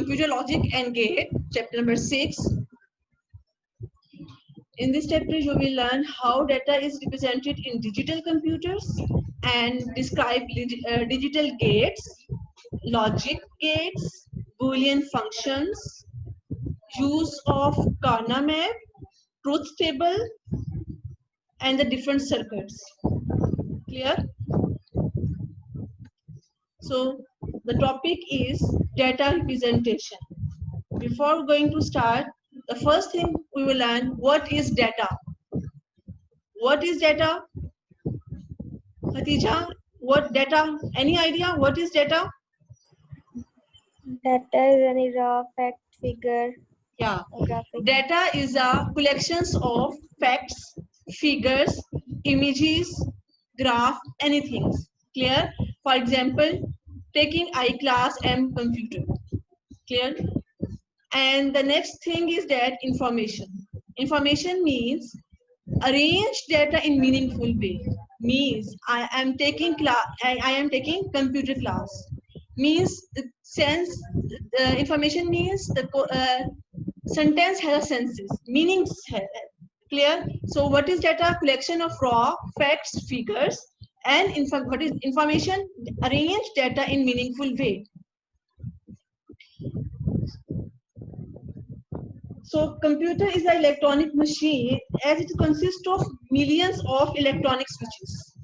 computer logic and gate, chapter number 6. In this chapter, you will learn how data is represented in digital computers and describe digital gates, logic gates, Boolean functions, use of Karnaugh map, truth table, and the different circuits. Clear? So the topic is data representation. Before going to start, the first thing we will learn, what is data? What is data? Khatija, what data? Any idea what is data? Data is any raw fact, figure, Yeah. or graphic. Data is a collections of facts, figures, images, graph, anything. Clear? For example, taking I class M computer. Clear? And the next thing is that information. Information means arrange data in meaningful way. Means I am taking computer class. Means the sense information means the sentence has a senses, meanings have, clear. So what is data? Collection of raw facts, figures, and what is information? Arrange data in meaningful way. So computer is an electronic machine as it consists of millions of electronic switches.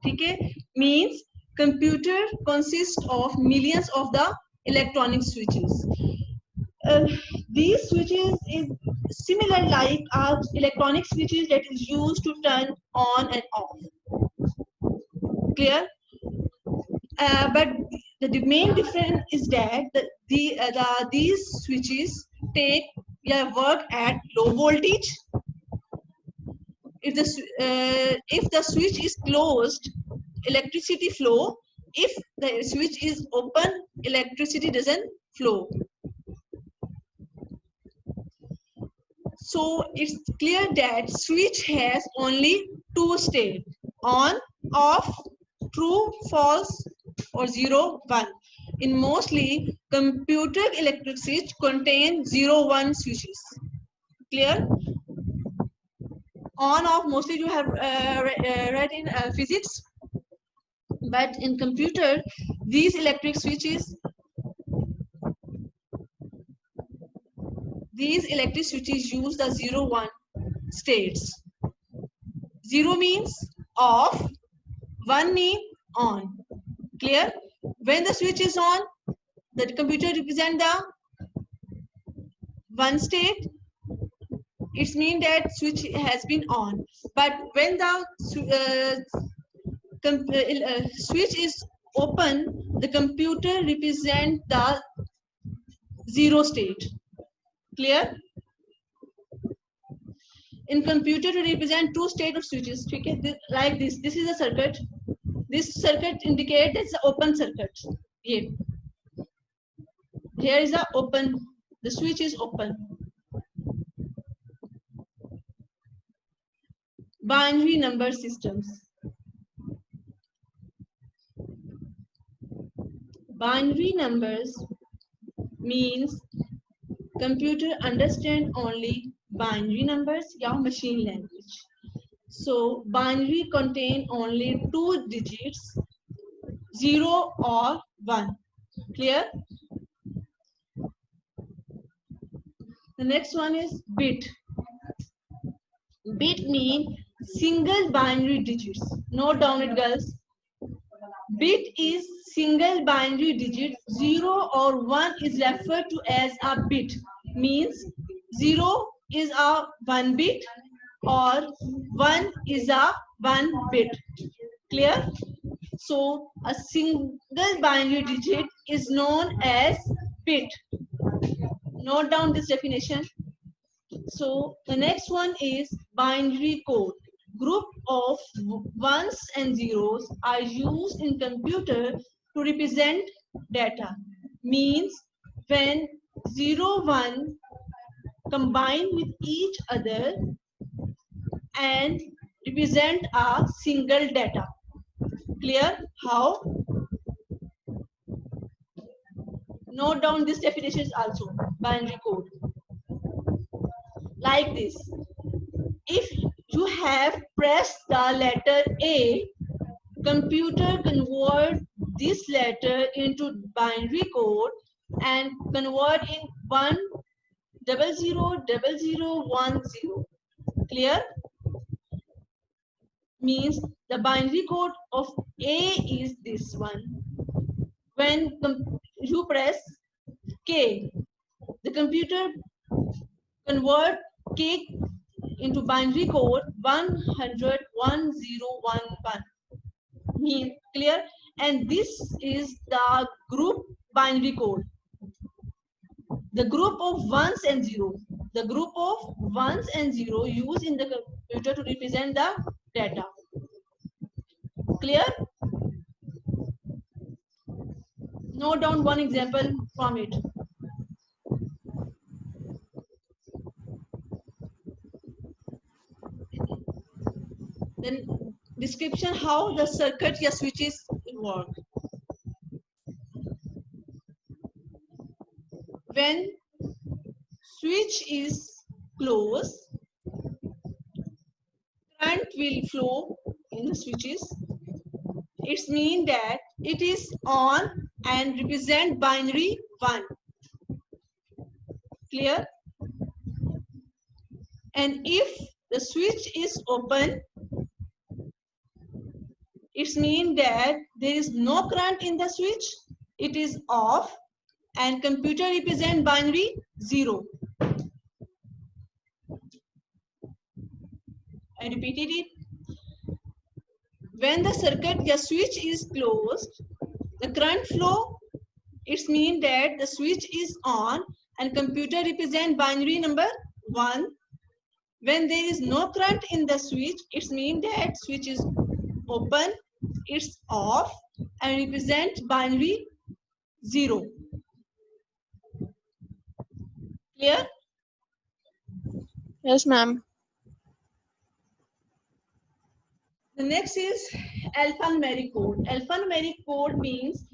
Okay? Means computer consists of millions of the electronic switches. These switches is similar like electronic switches that is used to turn on and off. Clear? But the main difference is that these switches take work at low voltage. If the switch is closed, electricity flow. If the switch is open, electricity doesn't flow. So it's clear that switch has only two states: on, off, true, false, or 0, 1. In mostly computer electric switch contain 0, 1 switches. Clear? On, off mostly you have read in physics, but in computer these electric switches use the 0, 1 states. 0 means off, 1 means on. Clear? When the switch is on, the computer represent the 1 state. It means that switch has been on. But when the switch is open, the computer represent the 0 state. Clear? In computer to represent two state of switches, okay? Like this. This is a circuit. This circuit indicates it's an open circuit. Here is a open. The switch is open. Binary number systems. Binary numbers means computer understand only binary numbers, yeah, machine language. So binary contain only 2 digits, 0 or 1. Clear? The next one is bit. Bit mean single binary digits. Note down it, girls. Bit is single binary digit. 0 or 1 is referred to as a bit. Means 0 is a 1 bit or 1 is a 1 bit. Clear? So a single binary digit is known as bit. Note down this definition. So the next one is binary code. Group of ones and zeros are used in computer to represent data. Means when 0, 1 combine with each other and represent a single data. Clear? How? Note down this definition also. Binary code. Like this. If you have pressed the letter A, computer convert this letter into binary code and convert in 1000010. Clear? Means the binary code of A is this one. When you press K, the computer convert K into binary code 1001011. Mean clear? And this is the group binary code. The group of ones and zeros. The group of ones and zeros used in the computer to represent the data. Clear? Note down one example from it. Then description how the circuit or switches work. When switch is closed, current will flow in the switches. It means that it is on and represent binary 1. Clear? And if the switch is open, it means that there is no current in the switch, it is off, and computer represent binary 0. I repeated it. When the circuit or switch is closed, the current flow, it means that the switch is on and computer represent binary number 1. When there is no current in the switch, it means that switch is open, it's off, and represent binary 0. Clear? Yes, ma'am. The next is alphanumeric code. Alphanumeric code means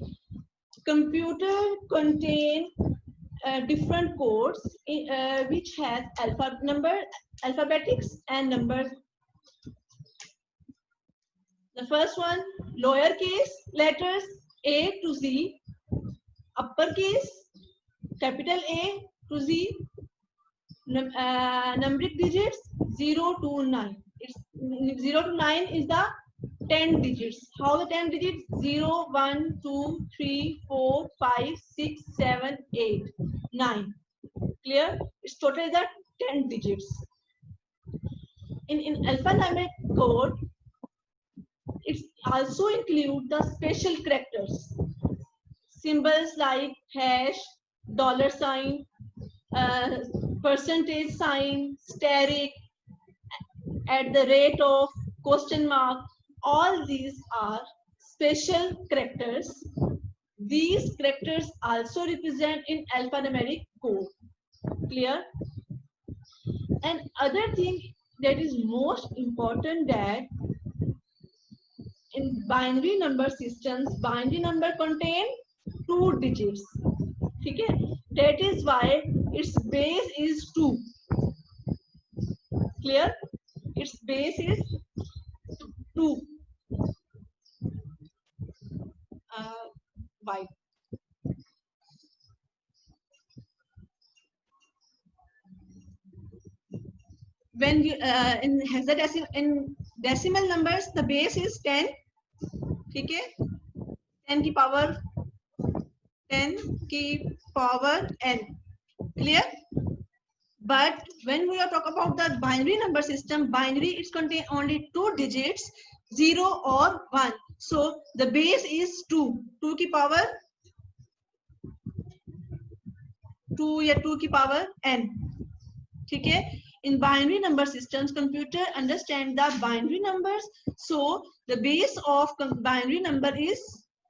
computer contain different codes which has alphabetics and numbers. The first one, lowercase letters A to Z, uppercase capital A to Z, numeric digits 0 to 9. It's 0 to 9 is the 10 digits. How the 10 digits? 0, 1, 2, 3, 4, 5, 6, 7, 8, 9. Clear? It's totally the 10 digits. In alphanumeric code, it also include the special characters. Symbols like hash, dollar sign, percentage sign, asterisk, at the rate of, question mark. All these are special characters. These characters also represent in alphanumeric code. Clear? And other thing that is most important, that in binary number systems, binary number contain 2 digits. Okay? That is why its base is 2. Clear? Its base is 2. Why? When you in hexadecimal, in decimal numbers, the base is 10. Okay? 10 की power 10 की power n. Clear? But when we are talking about the binary number system, binary it's contain only 2 digits, 0 or 1. So the base is 2. 2 की power 2 या 2 की power n. ठीक है? In binary number systems, computer understand the binary numbers. So the base of binary number is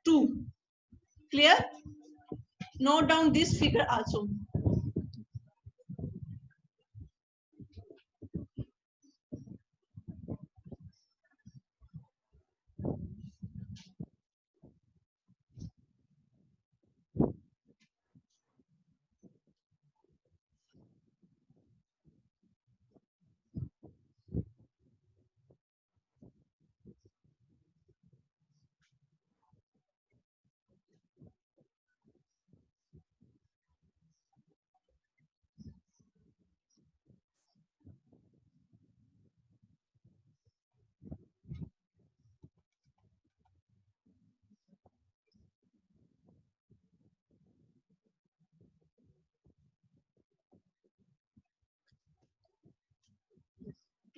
2. Clear? Note down this figure also.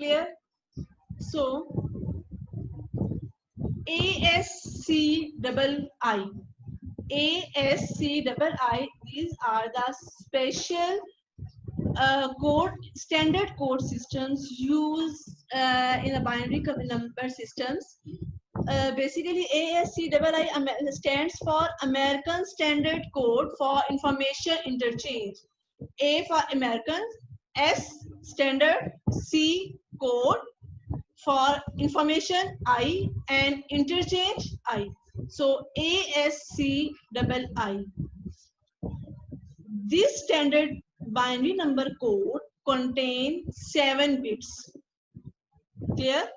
Clear? So ASCII, these are the special standard code systems used in the binary number systems. Basically, ASCII stands for American Standard Code for Information Interchange. A for American, S standard, C code for information, I, and interchange, I. So ASCII. This standard binary number code contains 7 bits. Clear?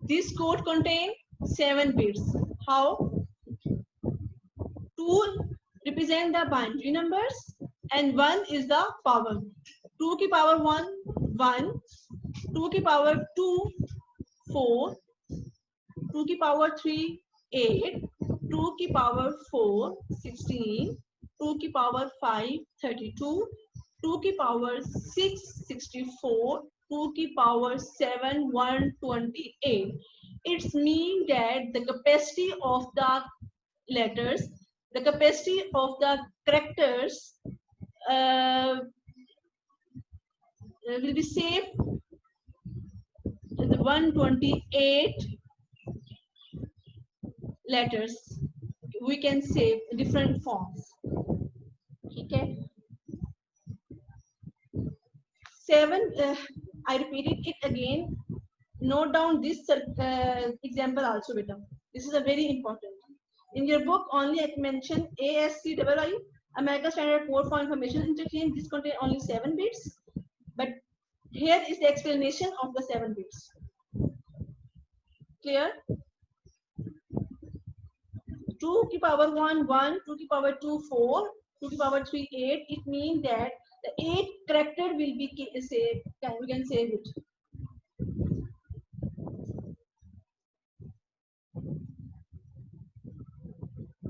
This code contains 7 bits. How? 2 represent the binary numbers and 1 is the power. 2 की power 1, 1. 2 की power 2, 4. 2 की power 3, 8. 2 की power 4, 16. 2 की power 5, 32. 2 की power 6, 64. 2 की power 7, 128. It means that the capacity of the letters, the capacity of the characters will be saved the 128 letters. We can save different forms. Okay. 7. I repeated it again. Note down this example also, beta. This is a very important. In your book, only I mentioned ASCII, American Standard Code for Information Interchange. This contains only 7 bits. But here is the explanation of the 7 bits. Clear? 2 की power 1, 1. 2 की power 2, 4. 2 की power 3, 8. It means that the 8 character will be saved. We can save it.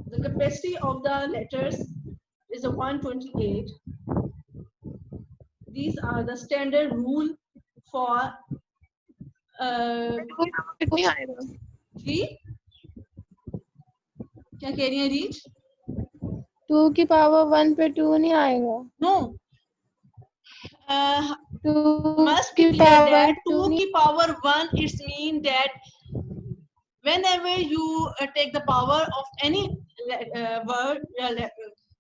The capacity of the letters is a 128. These are the standard rule for जी क्या कह रही हैं reach? 2 की power 1 पे 2 नहीं आएगा. No. 2 Must की be clear पावर that 2 की power 1, it means that whenever you take the power of any word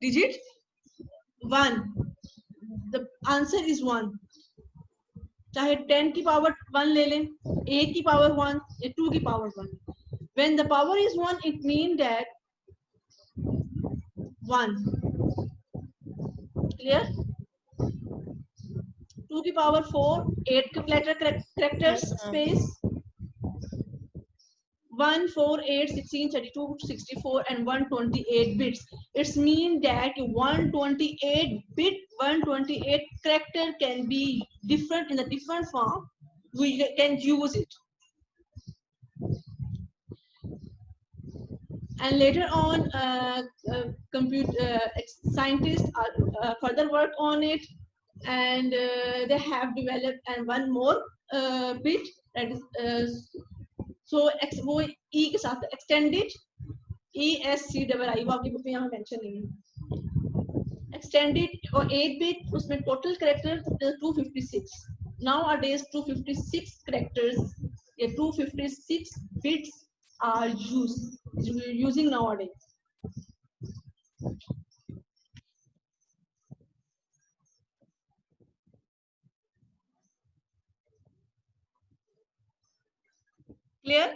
digit 1, the answer is 1. चाहे 10 की power 1 ले लें, 8 की power 1, 2 की power 1. When the power is 1, it means that 1. Clear? 2 की power 4, 8 letter characters space. 1, 4, 8, 16, 32, 64, and 128 bits. It means that 128 character can be different in a different form. We can use it. And later on, scientists further work on it, and they have developed and one more bit, that is so वो E के साथ extended ESCII, वो आपकी book में यहाँ mention नहीं है. Extended और 8 bit, उसमें total characters 256. Nowadays 256 characters, 256 bits are using nowadays. Clear?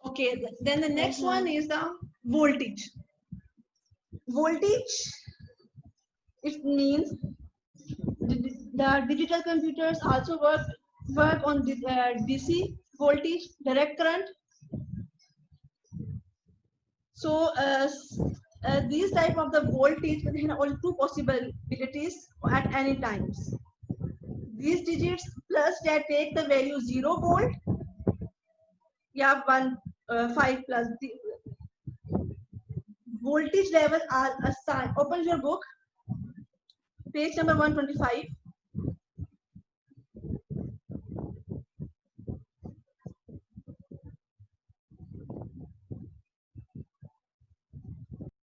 Okay, then the next one is the voltage. Voltage, it means the digital computers also work on DC voltage, direct current. So these type of the voltage can have only 2 possibilities at any times. These digits plus that take the value 0 volt, you have 1 5 plus the voltage level are assigned. Open your book, page number 125.